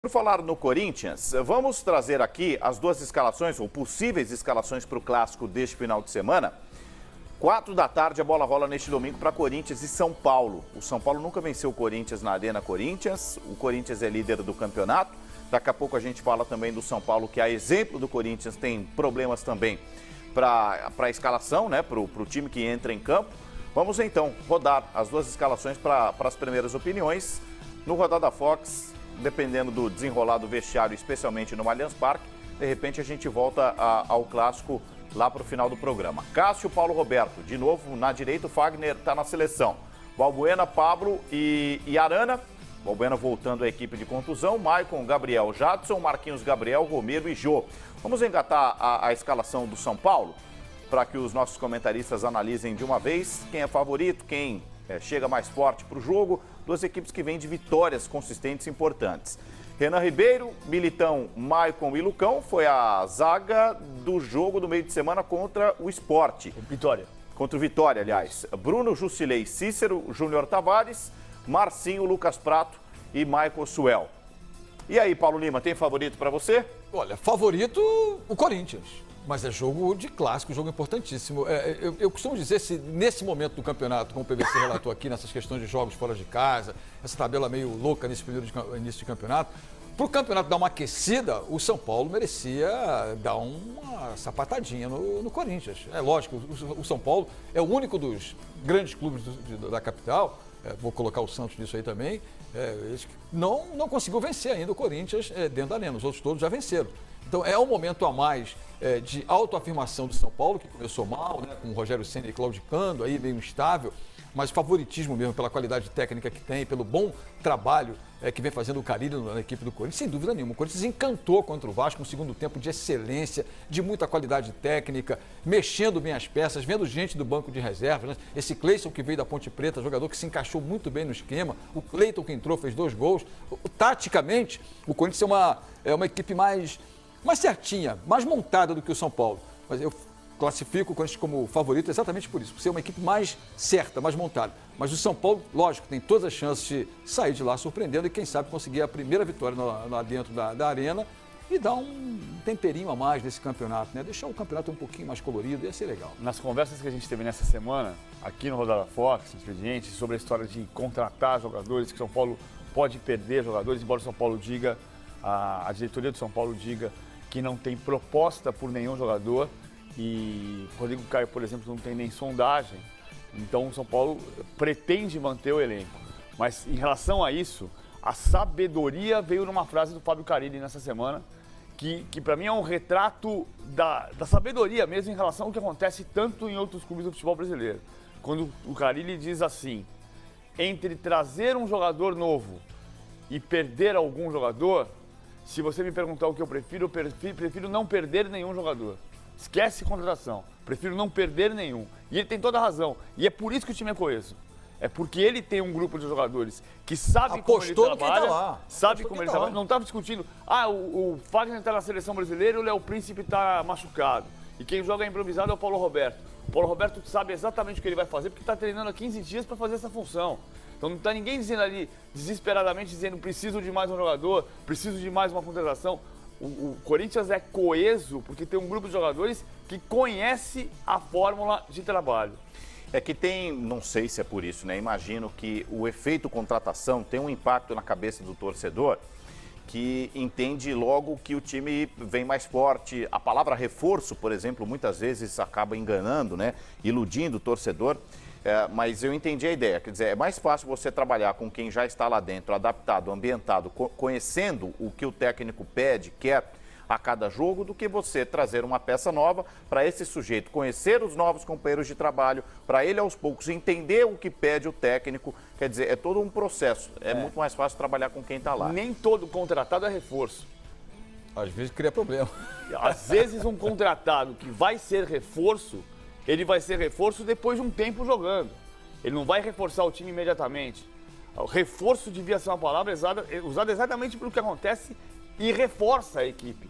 Por falar no Corinthians, vamos trazer aqui as duas escalações, ou possíveis escalações para o clássico deste final de semana. 4 da tarde a bola rola neste domingo para Corinthians e São Paulo. O São Paulo nunca venceu o Corinthians na Arena Corinthians, o Corinthians é líder do campeonato. Daqui a pouco a gente fala também do São Paulo, que a exemplo do Corinthians tem problemas também para a escalação, né, para o time que entra em campo. Vamos então rodar as duas escalações para as primeiras opiniões. No Rodada Fox, dependendo do desenrolar do vestiário, especialmente no Allianz Parque, de repente a gente volta ao clássico lá para o final do programa. Cássio, Paulo Roberto, de novo na direita, o Fagner está na seleção. Balbuena, Pablo e Arana. Balbuena voltando à equipe de contusão. Maicon, Gabriel, Jadson, Marquinhos, Gabriel, Romero e Jô. Vamos engatar a escalação do São Paulo para que os nossos comentaristas analisem de uma vez quem é favorito, quem chega mais forte para o jogo. Duas equipes que vêm de vitórias consistentes e importantes. Renan Ribeiro, Militão, Maicon e Lucão foi a zaga do jogo do meio de semana contra o Sport. Vitória. Contra o Vitória, aliás. Bruno, Jusilei, Cícero, Júnior Tavares, Marcinho, Lucas Prato e Michael Suel. E aí, Paulo Lima, tem favorito para você? Olha, favorito o Corinthians. Mas é jogo de clássico, jogo importantíssimo. Eu costumo dizer, se nesse momento do campeonato, como o PVC relatou aqui, nessas questões de jogos fora de casa, essa tabela meio louca nesse primeiro início de campeonato, para o campeonato dar uma aquecida, o São Paulo merecia dar uma sapatadinha no Corinthians. É lógico, o São Paulo é o único dos grandes clubes da capital, vou colocar o Santos nisso aí também, não conseguiu vencer ainda o Corinthians dentro da arena. Os outros todos já venceram. Então é um momento a mais de autoafirmação do São Paulo, que começou mal, né, com o Rogério Ceni claudicando, aí meio instável, mas favoritismo mesmo pela qualidade técnica que tem, pelo bom trabalho que vem fazendo o Carille na equipe do Corinthians, sem dúvida nenhuma. O Corinthians encantou contra o Vasco, um segundo tempo de excelência, de muita qualidade técnica, mexendo bem as peças, vendo gente do banco de reservas, né? Esse Cleison que veio da Ponte Preta, jogador que se encaixou muito bem no esquema, o Cleiton que entrou, fez 2 gols. Taticamente, o Corinthians é uma equipe mais certinha, mais montada do que o São Paulo. Mas eu classifico o Corinthians como favorito exatamente por isso, por ser uma equipe mais certa, mais montada. Mas o São Paulo, lógico, tem todas as chances de sair de lá surpreendendo e quem sabe conseguir a primeira vitória lá dentro da arena e dar um temperinho a mais nesse campeonato, né? Deixar o campeonato um pouquinho mais colorido, ia ser legal. Nas conversas que a gente teve nessa semana, aqui no Rodada Fox, no Expediente, sobre a história de contratar jogadores, que o São Paulo pode perder jogadores, embora o São Paulo diga, a diretoria do São Paulo diga que não tem proposta por nenhum jogador e Rodrigo Caio, por exemplo, não tem nem sondagem. Então o São Paulo pretende manter o elenco. Mas em relação a isso, a sabedoria veio numa frase do Fábio Carille nessa semana, que para mim é um retrato da sabedoria mesmo em relação ao que acontece tanto em outros clubes do futebol brasileiro. Quando o Carille diz assim, entre trazer um jogador novo e perder algum jogador, se você me perguntar o que eu prefiro não perder nenhum jogador. Esquece contratação. Prefiro não perder nenhum. E ele tem toda a razão. E é por isso que o time é coeso. É porque ele tem um grupo de jogadores que sabe como ele trabalha. Sabe como ele trabalha. Não estava discutindo, o Fagner está na seleção brasileira e o Léo Príncipe está machucado. E quem joga improvisado é o Paulo Roberto. O Paulo Roberto sabe exatamente o que ele vai fazer porque está treinando há 15 dias para fazer essa função. Então não está ninguém dizendo ali, desesperadamente, dizendo preciso de mais um jogador, preciso de mais uma contratação. O Corinthians é coeso porque tem um grupo de jogadores que conhece a fórmula de trabalho. É que tem, não sei se é por isso, né? Imagino que o efeito contratação tem um impacto na cabeça do torcedor que entende logo que o time vem mais forte. A palavra reforço, por exemplo, muitas vezes acaba enganando, né? Iludindo o torcedor. Mas eu entendi a ideia, quer dizer, é mais fácil você trabalhar com quem já está lá dentro, adaptado, ambientado, conhecendo o que o técnico pede, quer a cada jogo, do que você trazer uma peça nova para esse sujeito conhecer os novos companheiros de trabalho, para ele aos poucos entender o que pede o técnico. Quer dizer, é todo um processo, é muito mais fácil trabalhar com quem está lá. Nem todo contratado é reforço. Às vezes cria problema. Às vezes um contratado que vai ser reforço, ele vai ser reforço depois de um tempo jogando. Ele não vai reforçar o time imediatamente. O reforço devia ser uma palavra usada exatamente pelo que acontece e reforça a equipe.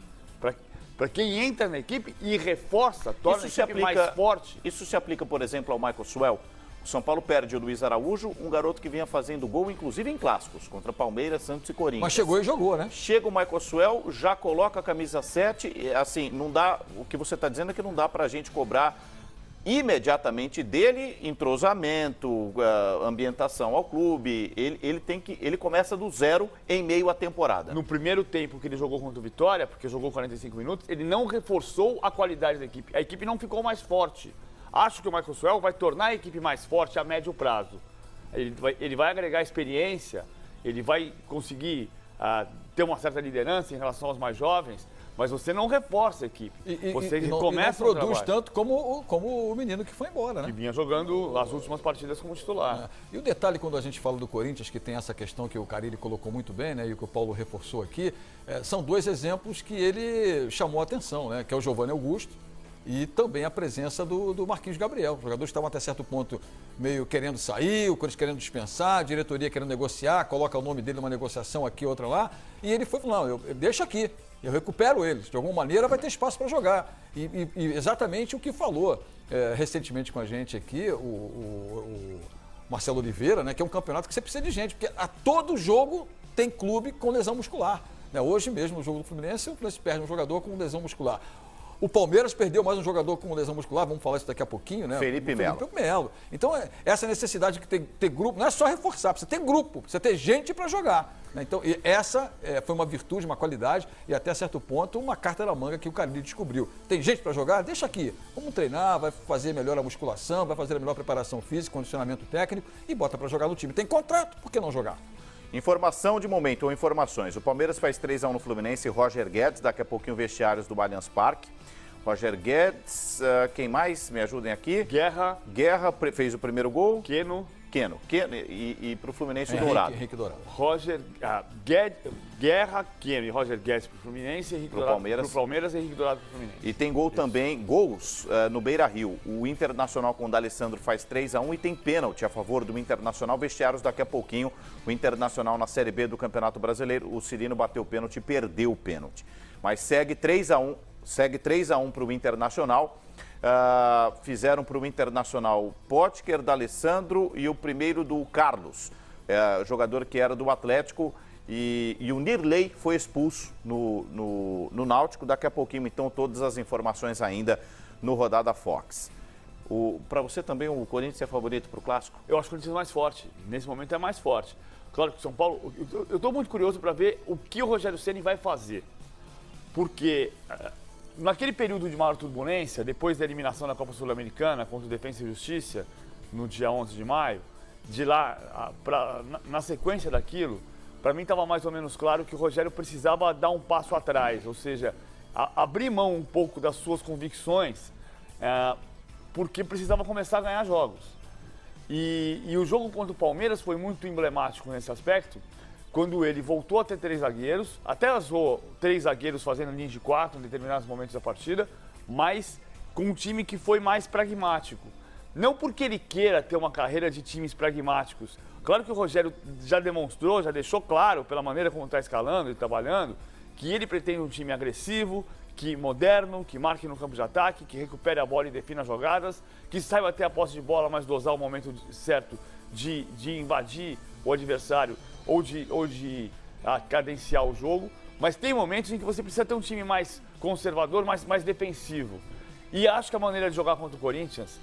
Para quem entra na equipe e reforça, torna a equipe mais forte. Isso se aplica, por exemplo, ao Michael Suel. São Paulo perde o Luiz Araújo, um garoto que vinha fazendo gol, inclusive em clássicos, contra Palmeiras, Santos e Corinthians. Mas chegou e jogou, né? Chega o Michael Suel, já coloca a camisa 7, e, assim, não dá, o que você está dizendo é que não dá para a gente cobrar imediatamente dele entrosamento, ambientação ao clube. Ele começa do zero em meio à temporada. No primeiro tempo que ele jogou contra o Vitória, porque jogou 45 minutos, ele não reforçou a qualidade da equipe. A equipe não ficou mais forte. Acho que o Michael Suel vai tornar a equipe mais forte a médio prazo. Ele vai agregar experiência, ele vai conseguir ter uma certa liderança em relação aos mais jovens, mas você não reforça a equipe. Você começa não produz tanto como o menino que foi embora, né? Que vinha jogando as últimas partidas como titular. E o detalhe, quando a gente fala do Corinthians, que tem essa questão que o Carille colocou muito bem, né, e o que o Paulo reforçou aqui, são dois exemplos que ele chamou a atenção, né? Que é o Giovanni Augusto e também a presença do Marquinhos Gabriel. Os jogadores estavam até certo ponto meio querendo sair, o Corinthians querendo dispensar, a diretoria querendo negociar, coloca o nome dele numa negociação aqui, outra lá, e ele foi falando, não, eu deixo aqui, eu recupero eles, de alguma maneira vai ter espaço para jogar. E exatamente o que falou recentemente com a gente aqui, o Marcelo Oliveira, né, que é um campeonato que você precisa de gente, porque a todo jogo tem clube com lesão muscular. Né? Hoje mesmo, no jogo do Fluminense, o Fluminense perde um jogador com lesão muscular. O Palmeiras perdeu mais um jogador com lesão muscular, vamos falar isso daqui a pouquinho, né? Felipe Melo. Então, essa necessidade de ter grupo, não é só reforçar, precisa ter grupo, precisa ter gente para jogar. Né? Então, essa foi uma virtude, uma qualidade e até certo ponto uma carta na manga que o Carille descobriu. Tem gente para jogar? Deixa aqui. Vamos treinar, vai fazer melhor a musculação, vai fazer a melhor preparação física, condicionamento técnico e bota para jogar no time. Tem contrato, por que não jogar? Informação de momento ou informações. O Palmeiras faz 3-1 no Fluminense, Roger Guedes, daqui a pouquinho vestiários do Allianz Parque. Roger Guedes, quem mais? Me ajudem aqui. Guerra fez o primeiro gol. Queno e para o Fluminense o Dourado. Henrique Dourado. Guerra, Queno e Roger Guedes para o Fluminense, Henrique Dourado para o Palmeiras e Henrique Dourado para o Fluminense. E tem gol também, gols no Beira-Rio. O Internacional com o D'Alessandro faz 3-1 e tem pênalti a favor do Internacional. Vestiários daqui a pouquinho. O Internacional na Série B do Campeonato Brasileiro. O Cirino bateu o pênalti e perdeu o pênalti. Mas segue 3-1. Segue 3-1 para o Internacional. Fizeram para o Internacional Potker, D'Alessandro e o primeiro do Carlos, jogador que era do Atlético. E o Nirley foi expulso no Náutico. Daqui a pouquinho, então, todas as informações ainda no Rodada Fox. Para você também, o Corinthians é favorito para o Clássico? Eu acho que o Corinthians é mais forte. Nesse momento é mais forte. Claro que o São Paulo... Eu estou muito curioso para ver o que o Rogério Ceni vai fazer. Porque... naquele período de maior turbulência, depois da eliminação da Copa Sul-Americana contra o Defensa e Justiça, no dia 11 de maio, de lá, na sequência daquilo, para mim estava mais ou menos claro que o Rogério precisava dar um passo atrás, ou seja, abrir mão um pouco das suas convicções, porque precisava começar a ganhar jogos. E o jogo contra o Palmeiras foi muito emblemático nesse aspecto, quando ele voltou a ter 3 zagueiros, até usou 3 zagueiros fazendo linha de 4 em determinados momentos da partida, mas com um time que foi mais pragmático. Não porque ele queira ter uma carreira de times pragmáticos. Claro que o Rogério já demonstrou, já deixou claro, pela maneira como está escalando e trabalhando, que ele pretende um time agressivo, que moderno, que marque no campo de ataque, que recupere a bola e defina as jogadas, que saiba ter a posse de bola, mas dosar o momento certo de invadir o adversário ou de cadenciar o jogo, mas tem momentos em que você precisa ter um time mais conservador, mais defensivo. E acho que a maneira de jogar contra o Corinthians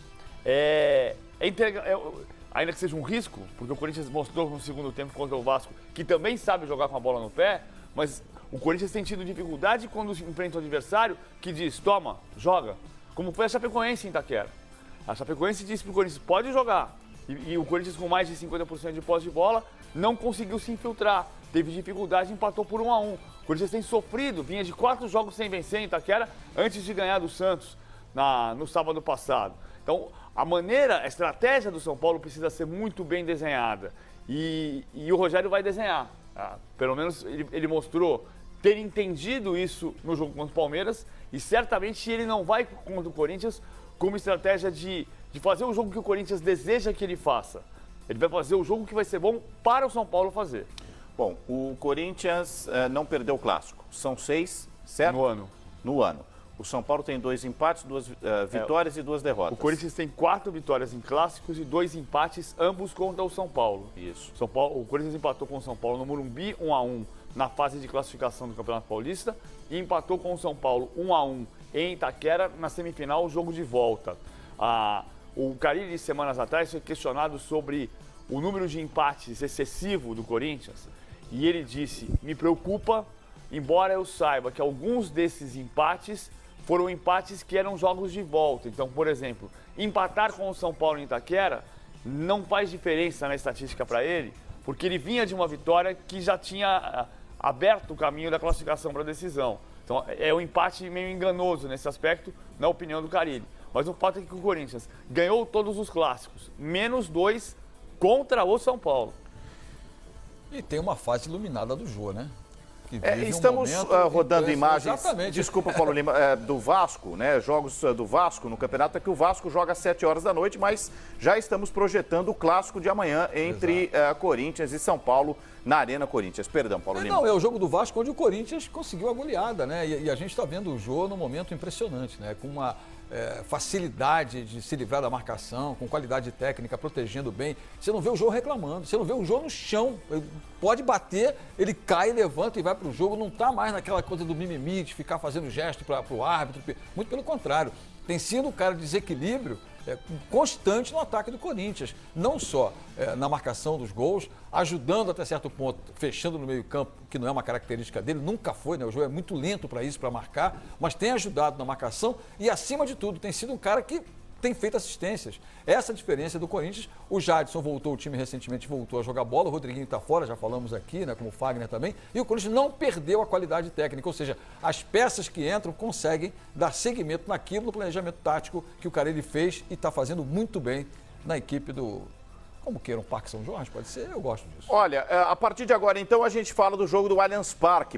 ainda que seja um risco, porque o Corinthians mostrou no segundo tempo contra o Vasco que também sabe jogar com a bola no pé, mas o Corinthians tem tido dificuldade quando enfrenta o adversário que diz, toma, joga, como foi a Chapecoense em Itaquera. A Chapecoense disse para o Corinthians, pode jogar. E o Corinthians, com mais de 50% de posse de bola, não conseguiu se infiltrar. Teve dificuldade e empatou por 1-1. O Corinthians tem sofrido, vinha de 4 jogos sem vencer em Itaquera antes de ganhar do Santos no sábado passado. Então, a estratégia do São Paulo precisa ser muito bem desenhada. E o Rogério vai desenhar. Pelo menos ele mostrou ter entendido isso no jogo contra o Palmeiras. E certamente ele não vai contra o Corinthians com uma estratégia de fazer o jogo que o Corinthians deseja que ele faça. Ele vai fazer o jogo que vai ser bom para o São Paulo fazer. Bom, o Corinthians não perdeu o Clássico. São 6, certo? No ano. No ano. O São Paulo tem 2 empates, 2 vitórias e 2 derrotas. O Corinthians tem 4 vitórias em clássicos e 2 empates, ambos contra o São Paulo. Isso. O Corinthians empatou com o São Paulo no Morumbi 1-1 na fase de classificação do Campeonato Paulista e empatou com o São Paulo 1-1 em Itaquera na semifinal, jogo de volta. O Carille, semanas atrás, foi questionado sobre o número de empates excessivo do Corinthians e ele disse: me preocupa, embora eu saiba que alguns desses empates foram empates que eram jogos de volta. Então, por exemplo, empatar com o São Paulo em Itaquera não faz diferença na estatística para ele, porque ele vinha de uma vitória que já tinha aberto o caminho da classificação para a decisão. Então, é um empate meio enganoso nesse aspecto, na opinião do Carille. Mas o fato é que o Corinthians ganhou todos os clássicos, menos 2 contra o São Paulo. E tem uma fase iluminada do Jô, né? Estamos rodando imagens, exatamente. Desculpa, Paulo Lima, do Vasco, né? Jogos do Vasco no campeonato, é que o Vasco joga às 7 horas da noite, mas já estamos projetando o clássico de amanhã entre Corinthians e São Paulo na Arena Corinthians. Perdão, Paulo Lima. Não, é o jogo do Vasco onde o Corinthians conseguiu a goleada, né? E a gente está vendo o Jô num momento impressionante, né? Com uma facilidade de se livrar da marcação, com qualidade técnica, protegendo bem. Você não vê o Jô reclamando, você não vê o Jô no chão. Ele pode bater, ele cai, levanta e vai para o jogo. Não está mais naquela coisa do mimimi, de ficar fazendo gesto para o árbitro. Muito pelo contrário. Tem sido um cara de desequilíbrio constante no ataque do Corinthians. Não só na marcação dos gols, ajudando até certo ponto, fechando no meio campo, que não é uma característica dele, nunca foi, né? O jogo é muito lento para isso, para marcar, mas tem ajudado na marcação e, acima de tudo, tem sido um cara que tem feito assistências. Essa diferença do Corinthians. O Jadson voltou, o time recentemente voltou a jogar bola, o Rodriguinho está fora, já falamos aqui, né, como o Fagner também, e o Corinthians não perdeu a qualidade técnica, ou seja, as peças que entram conseguem dar seguimento naquilo, no planejamento tático que o Carille fez e está fazendo muito bem na equipe do... Como queiram, Parque São Jorge, pode ser, eu gosto disso. Olha, a partir de agora, então, a gente fala do jogo do Allianz Parque.